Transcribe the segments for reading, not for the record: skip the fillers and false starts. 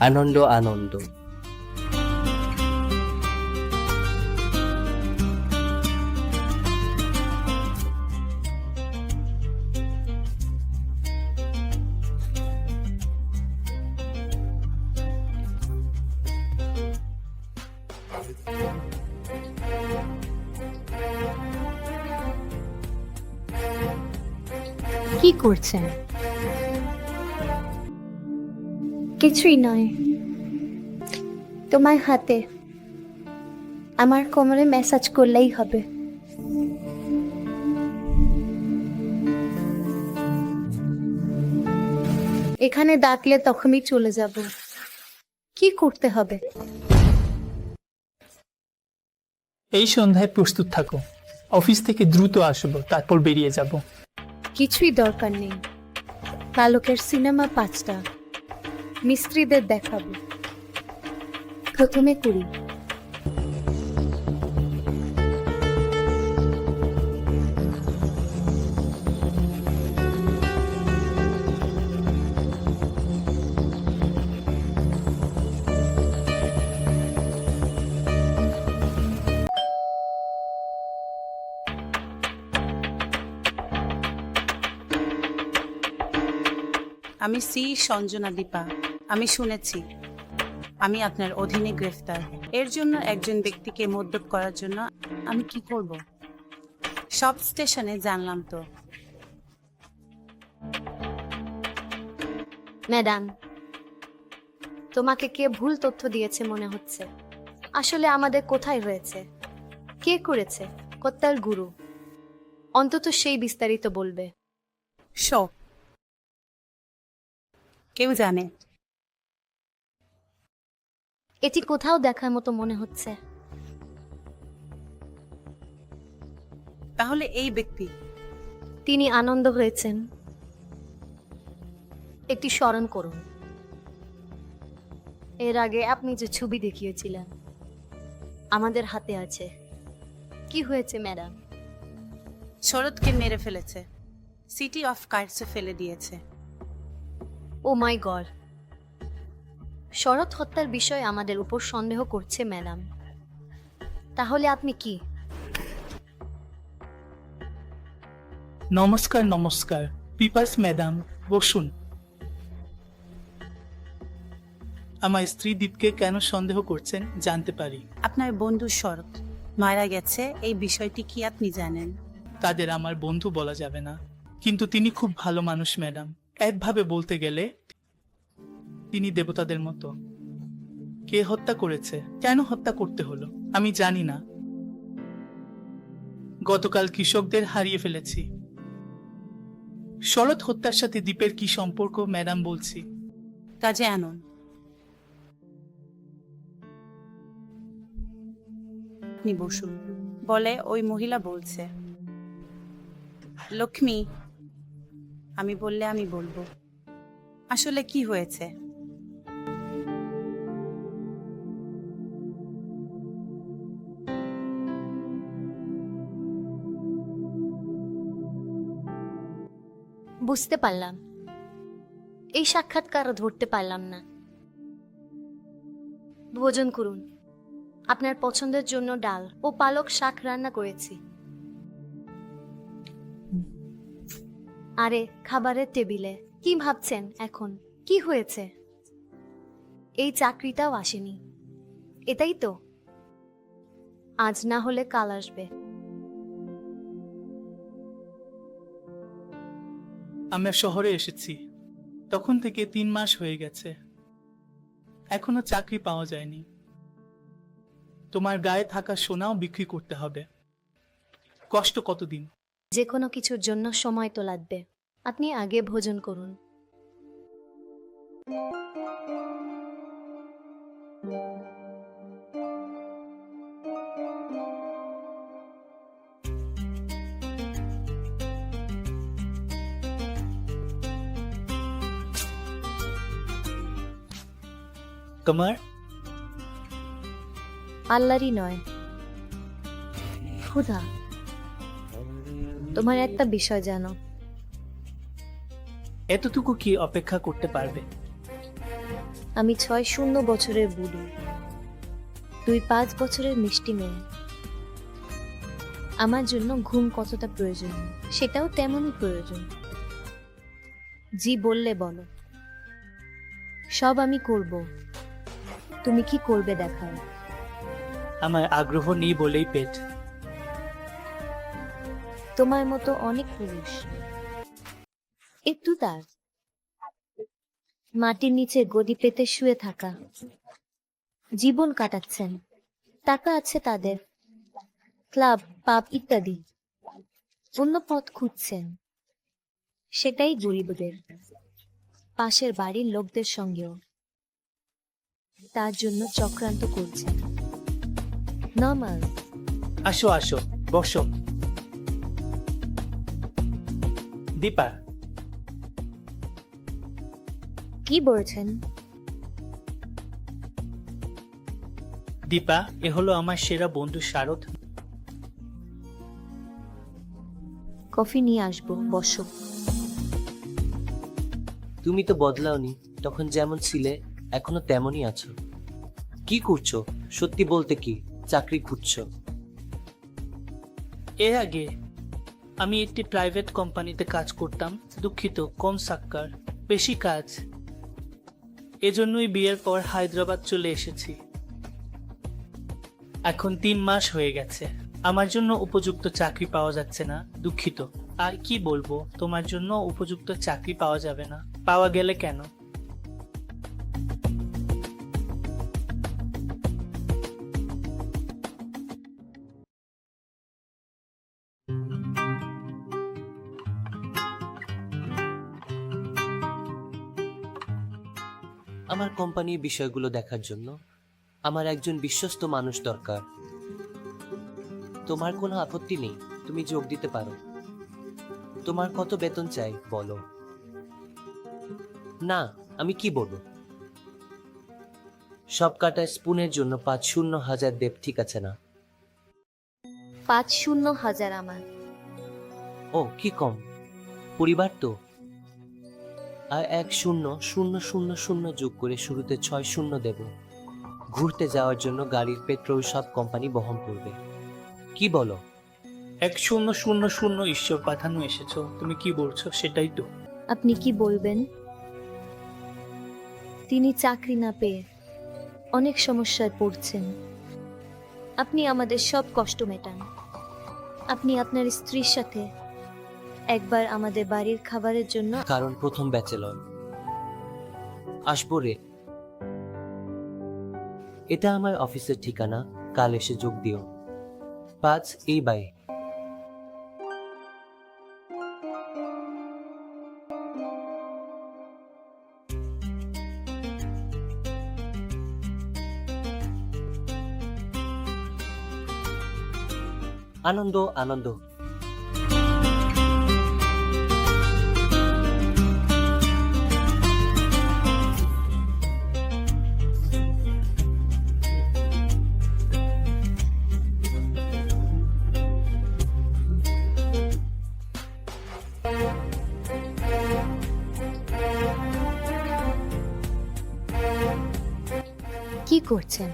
আনন্দ আনন্দ। কি করছেন? কিছুই নয়, তোমার হাতে আমার কোমরে ম্যাসাজ করলেই হবে। এখানে ডাকলে তখনই চলে যাব। কি করতে হবে? এই সন্ধ্যায় প্রস্তুত থাকো। অফিস থেকে দ্রুত আসবো, তারপর বেরিয়ে যাব। কিছুই দরকার নেই। পালকের সিনেমা 5টা, মিস্ত্রিদের দেখাবো। প্রথমে করি। আমি সঞ্জনা দীপা। আমি শুনেছি আমি আপনার অধীনে গ্রেফতার। এর জন্য একজন ব্যক্তিকে মদ্যপ করার জন্য আমি কি করব? সব স্টেশনে জানলাম তো। ম্যাডাম, তোমাকে কে ভুল তথ্য দিয়েছে মনে হচ্ছে। আসলে আমাদের কোথায় হয়েছে, কে করেছে, হত্যার গুরু, অন্তত সেই বিস্তারিত বলবে। সব কেউ জানে? এটি কোথাও দেখার মতো মনে হচ্ছে। তাহলে এই ব্যক্তি? তিনি আনন্দ হয়েছেন। একটি স্মরণ করুন, এর আগে আপনি যে ছবি দেখিয়েছিলেন আমাদের হাতে আছে। কি হয়েছে ম্যাডাম? শরৎকে মেরে ফেলেছে, সিটি অফ কার্ডসে ফেলে দিয়েছে। ও মাই গড! শরৎ হত্যার বিষয়ে আমাদের উপর সন্দেহ করছে ম্যাডাম। তাহলে আপনি কি? নমস্কার নমস্কার। পিপার্স ম্যাডাম, বসুন। আমার স্ত্রী দীপকে কেন সন্দেহ করছেন জানতে পারি? আপনার বন্ধু শরৎ মারা গেছে, এই বিষয়টি কি আপনি জানেন? তাদের আমার বন্ধু বলা যাবে না, কিন্তু তিনি খুব ভালো মানুষ ম্যাডাম। একভাবে বলতে গেলে তিনি দেবতাদের মতো। কে হত্যা করেছে, কেন হত্যা করতে হলো আমি জানি না। গতকাল কৃষকদের হারিয়ে ফেলেছি। শরৎ হত্যার সাথে দীপের কি সম্পর্ক ম্যাডাম বলছি। কাজে আনুন। আপনি বসুন। বলে ওই মহিলা বলছে। লক্ষ্মী, আমি বললে আমি বলবো আসলে কি হয়েছে। বুঝতে পারলাম, এই সাক্ষাৎকার ধরতে পারলাম না। ভোজন করুন। আপনার পছন্দের জন্য ডাল ও পালক শাক রান্না করেছি। আরে খাবারের টেবিলে কি ভাবছেন এখন? কি হয়েছে? এই চাকরিটাও আসেনি, এটাই তো। আজ না হলে কাল আসবে। আমরা শহরে এসেছি, তখন থেকে 3 মাস হয়ে গেছে, এখনো চাকরি পাওয়া যায়নি। তোমার গায়ে থাকা সোনাও বিক্রি করতে হবে। কষ্ট কতদিন? যে কোনো কিছুর জন্য সময় তো লাগবে। আপনি আগে ভোজন করুন। তোমার আল্লাহরই নয়, ক্ষুধা। তোমার একটা বিষয় জানো, এতটুকু কি অপেক্ষা করতে পারবে? আমি 6 বছরের বুড়ি, তুই 5 বছরের মিষ্টি মেয়ে। আমার জন্য ঘুম কতটা প্রয়োজন সেটাও তেমনই প্রয়োজন। জি বললে বলো, সব আমি করব, তুমি কি করবে দেখাও। আমার আগ্রহ নেই বলেই পেট। তোমার মতো অনেক পুরুষ একটু তার মাটির নিচে গদি পেতে শুয়ে থাকা, জীবন কাটাচ্ছেন, টাকা আছে তাদের, ক্লাব পাব ইত্যাদি, অন্য পথ খুঁজছেন। সেটাই গরিবদের, পাশের বাড়ির লোকদের সঙ্গেও তার জন্য চক্রান্ত করছেন। নর্মাল। আসো আসো, বসো। দীপা, কি বলছেন? দীপা, এ হলো আমার সেরা বন্ধু শারদ। কফি নিয়ে আসবো, বসো। তুমি তো বদলাওনি, তখন যেমন ছিলে এখনো তেমনই আছো। কি করছো? সত্যি বলতে কি চাকরি খুঁজছো? এর আগে আমি একটি প্রাইভেট কোম্পানিতে কাজ করতাম। দুঃখিত, কম সাক্কার, বেশি কাজ। এজন্যই বিয়ের পর হায়দ্রাবাদ চলে এসেছি। এখন 3 মাস হয়ে গেছে, আমার জন্য উপযুক্ত চাকরি পাওয়া যাচ্ছে না। দুঃখিত। আর কি বলবো, তোমার জন্য উপযুক্ত চাকরি পাওয়া যাবে না। পাওয়া গেলে কেন? আমার কোম্পানির বিষয়গুলো দেখার জন্য আমার একজন বিশ্বস্ত মানুষ দরকার। তোমার কোনো আপত্তি নেই, তুমি যোগ দিতে পারো। তোমার কত বেতন চাই বলো। না, আমি কি বলবো? সব কাটা স্পুনের জন্য 5,000 দেব, ঠিক আছে না? 5,000 আমার। ও কি কম, পরিবার তো। আর 1,000,000 যোগ করে শুরুতে 6 দেব। ঘুরতে যাওয়ার জন্য গাড়ির পেট্রোল সব কোম্পানি বহন করবে। কি বলো? 1,000,000 ঈশ্বর পাঠানো এসেছো, তুমি কি বলছো সেটাই তো। আপনি কি বলবেন? তিনি চাকরি না পেয়ে অনেক সমস্যায় পড়ছেন। আপনি আমাদের সব কষ্ট মেটান। আপনি আপনার স্ত্রীর সাথে একবার আমাদের বাড়ির খাবারের জন্য। কারণ প্রথম ব্যাচেলর। আসবো রে। এটা আমার অফিসের ঠিকানা, কাল এসে যোগ দিও। 5 এই বাই। আনন্দ আনন্দ। কি করছেন?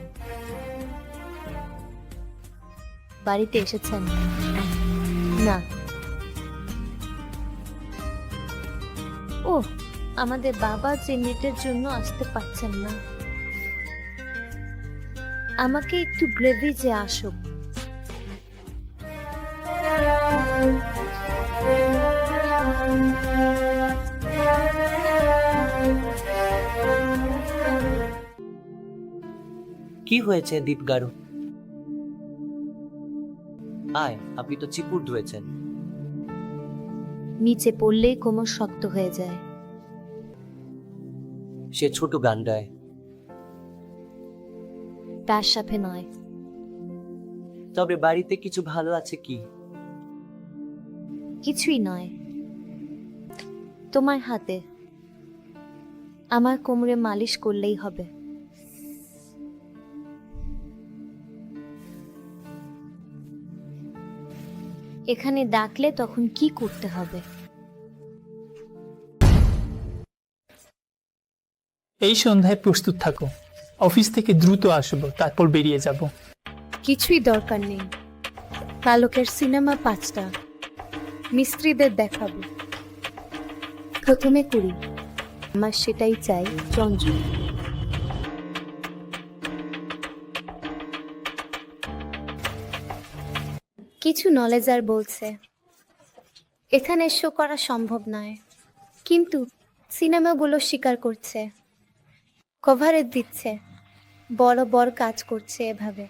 বাড়িতে এসেছেন? না। ও, আমাদের বাবা যে নেটের জন্য আসতে পারছেন না। আমাকে একটু গ্রেভি যে আসুক। কি হয়েছে দীপ গারু? আয়, আপনি তো চিপুর ধুয়েছেন। নিচে পড়লেই কোমর শক্ত হয়ে যায়। সে ছোট গান্ডায়। তার সাথে নয়। তবে বাড়িতে কিছু ভালো আছে কি? কিছুই নয়। তোমার হাতে আমার কোমরে মালিশ করলেই হবে। এখানে ডাকলে তখন কি করতে হবে? এই সন্ধ্যায় প্রস্তুত থাকো। অফিস থেকে দ্রুত আসবো, তারপর বেরিয়ে যাব। কিছুই দরকার নেই। পালকের সিনেমা 5টা, মিস্ত্রিদের দেখাবো। প্রথমে করি, আমার সেটাই চাই। চঞ্চল কিছু নলেজার বলছে এখানে শো করা সম্ভব নয়, কিন্তু সিনেমাগুলো স্বীকার করছে, কভারেজ দিচ্ছে, বড় বড় কাজ করছে এভাবে।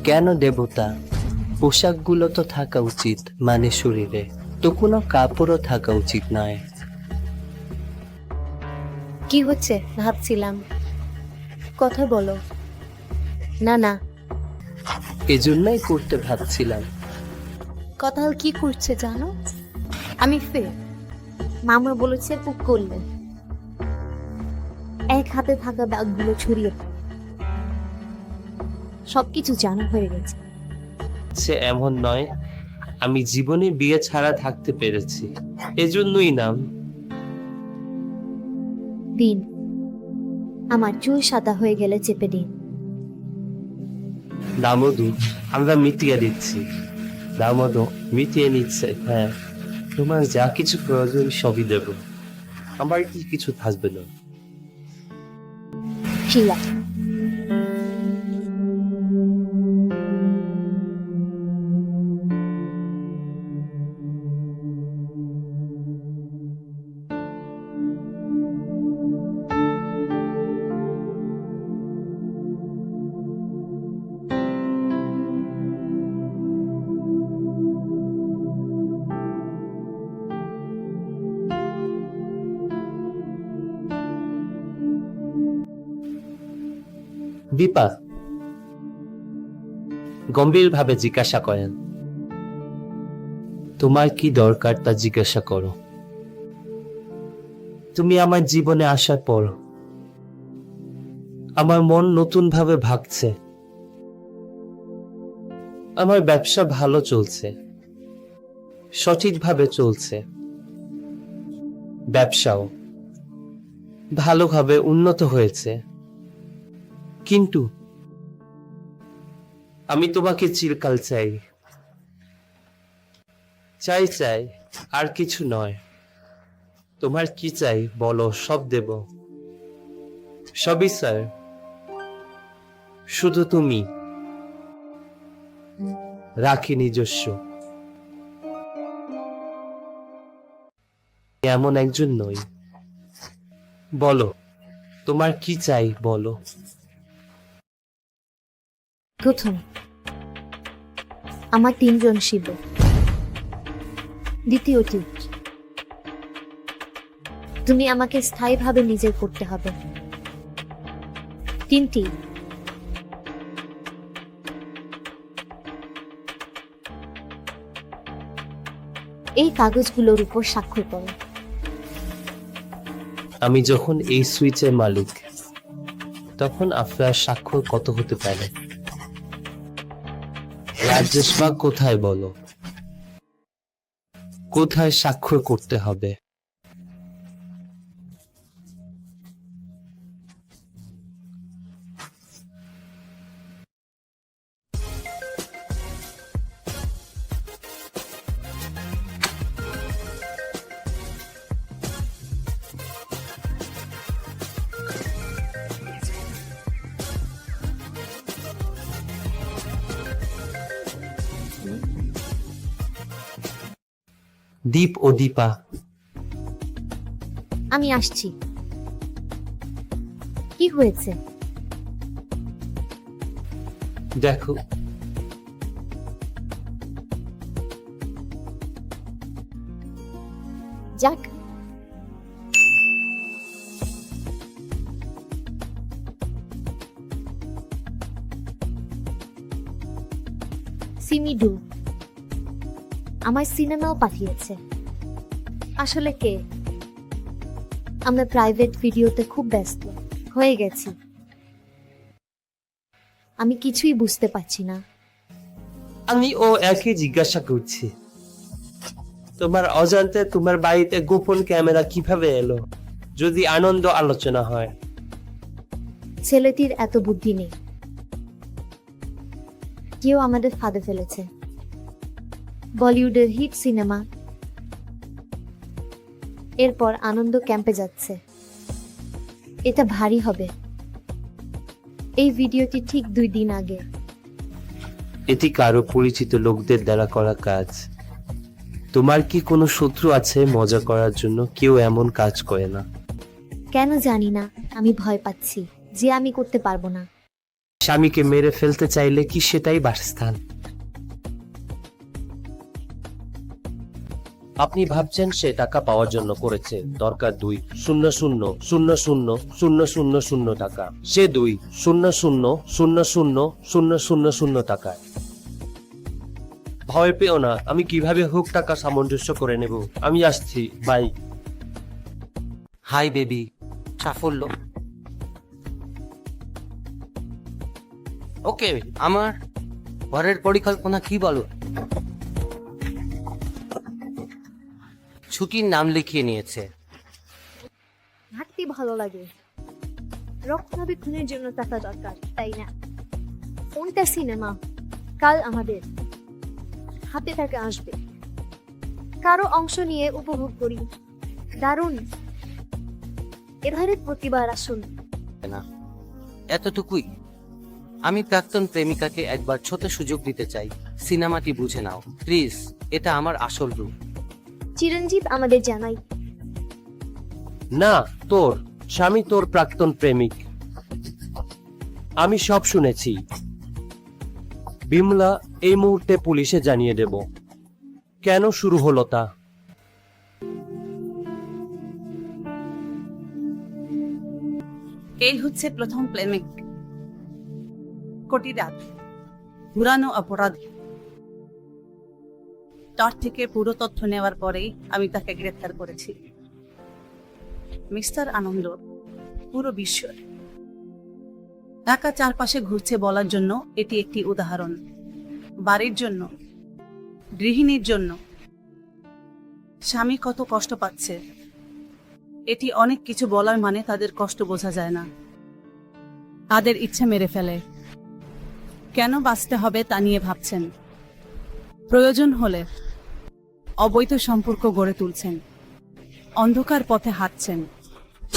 কেন দেবতা? পোশাকগুলো তো থাকা উচিত, মানে শরীরে তো কোনো কাপড়ও থাকা উচিত নয়। কি হচ্ছে ভাবছিলাম, কথা বলো। না না, এজন্যই করতে ভাবছিলাম। কথা কি করছে জানো? আমি মামা বলেছে কুক করলে এক হাতে থাকা ব্যাগগুলো ছড়িয়ে দাও। সবকিছু জানা হয়ে গেছে। সে এমন নয়, আমি জীবনে বিয়ে ছাড়া থাকতে পেরেছি, এজন্যই নাম। দিন আমার চুল সাদা হয়ে গেলে চেপে দিন। দামোদু, আমরা মিটিয়ে দিচ্ছি। দামোদু মিটিয়ে নিচ্ছে। হ্যাঁ, তোমার যা কিছু প্রয়োজন সবই দেব, আমার কি কিছু থাকবে না। শিলা, দীপা গম্ভীরভাবে জিজ্ঞাসা করেন, তোমার কি দরকার তা জিজ্ঞাসা করো। তুমি আমার জীবনে আসার পর আমার মন নতুন ভাবে ভাগছে। আমার ব্যবসা ভালো চলছে, সঠিকভাবে চলছে, ব্যবসাও ভালোভাবে উন্নত হয়েছে, কিন্তু আমি তোমাকে চিরকাল চাই। চাই চাই, আর কিছু নয়। তোমার কি চাই বলো, সব দেব, সবই স্যার। শুধু তুমি রাখি নিজস্ব। এমন একজন নই। বলো তোমার কি চাই বলো। প্রথম আমার 3জন শিব। দ্বিতীয়টি, তুমি আমাকে স্থায়ীভাবে নিজের করতে হবে। 3টি, এই কাগজগুলোর উপর স্বাক্ষর করো। আমি যখন এই সুইচের মালিক, তখন আপনার স্বাক্ষর কত হতে পারে? রাজেশ বা কোথায় বলো, কোথায় স্বাক্ষর করতে হবে? দীপ ও দীপা, আমি আসছি। কি হয়েছে? দেখো যাক, সিমিডু আমার সিনেমাও পাঠিয়েছে। আসলে কে? আমরা প্রাইভেট ভিডিওতে খুব ব্যস্ত হয়ে গেছি। আমি কিছুই বুঝতে পারছি না। আমি ও একই জিজ্ঞাসা করছি, তোমার অজান্তে তোমার বাড়িতে গোপন ক্যামেরা কিভাবে এলো? যদি আনন্দ আলোচনা হয়। ছেলেটির এত বুদ্ধি নেই। কেউ আমাদের ফাঁদে ফেলেছে। বলিউডের হিট সিনেমা, এরপর আনন্দ ক্যাম্পে যাচ্ছে। এটা ভারী হবে। এই ভিডিওটি ঠিক 2 দিন আগে। এটি কারো পরিচিত লোকদের দ্বারা করা কাজ। তোমার কি কোনো শত্রু আছে? মজা করার জন্য কেউ এমন কাজ করে না। কেন জানি না, আমি ভয় পাচ্ছি যে আমি করতে পারবো না। স্বামীকে মেরে ফেলতে চাইলে কি সেটাই বাসস্থান? আপনি ভাবছেন সে টাকা পাওয়ার জন্য করেছে। দরকার 2,00,00,000 টাকা। সে 2,00,00,000 টাকা। ভয় পেও না, আমি কিভাবে হোক টাকা সামঞ্জস্য করে নেব। আমি আসছি, বাই। হাই বেবি, সাফল্য। ওকে, আমার পরের পরিকল্পনা কি বলো? ছুটির নাম লিখিয়ে নিয়েছে। হাঁটতে ভালো লাগে। রক্ষণাবেক্ষণের জন্য টাকা দরকার, তাই না? কোনটা সিনেমা? কাল আমাদের হাতে টাকা আসবে। কারো অংশ নিয়ে উপভোগ করি। দারুণ। এবারে প্রতিবার আসুন। না, এতটুকুই। আমি প্রাক্তন প্রেমিকাকে একবার ছোট সুযোগ দিতে চাই। সিনেমাটি বুঝে নাও প্লিজ, এটা আমার আসল রূপ। চিরঞ্জিত আমাদের জানাই। না, তোর স্বামী তোর প্রাক্তন প্রেমিক। আমি সব শুনেছি। বিমলা এই মুহূর্তে পুলিশে জানিয়ে দেব। কেন শুরু হলো তা? এই হচ্ছে প্রথম প্রেমিক, কোটি রাত, পুরানো অপরাধী। তার থেকে পুরো তথ্য নেওয়ার পরেই আমি তাকে গ্রেফতার করেছি। মিস্টার আনন্দ পুরো বিশ্ব ঢাকা চারপাশে ঘুরছে বলার জন্য এটি একটি উদাহরণ। বাড়ির জন্য, গৃহিণীর জন্য, স্বামী কত কষ্ট পাচ্ছে, এটি অনেক কিছু বলার মানে তাদের কষ্ট বোঝা যায় না। তাদের ইচ্ছে মেরে ফেলে। কেন বাঁচতে হবে তা নিয়ে ভাবছেন। প্রয়োজন হলে অবৈধ সম্পর্ক গড়ে তুলছেন। অন্ধকার পথে হাঁটছেন।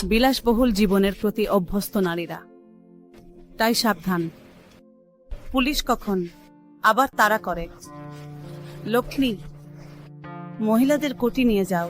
বিলাসবহুল জীবনের প্রতি অভ্যস্ত নারীরা। তাই সাবধান। পুলিশ কখন আবার তাড়া করে। লক্ষ্মী, মহিলাদের কোটি নিয়ে যাও।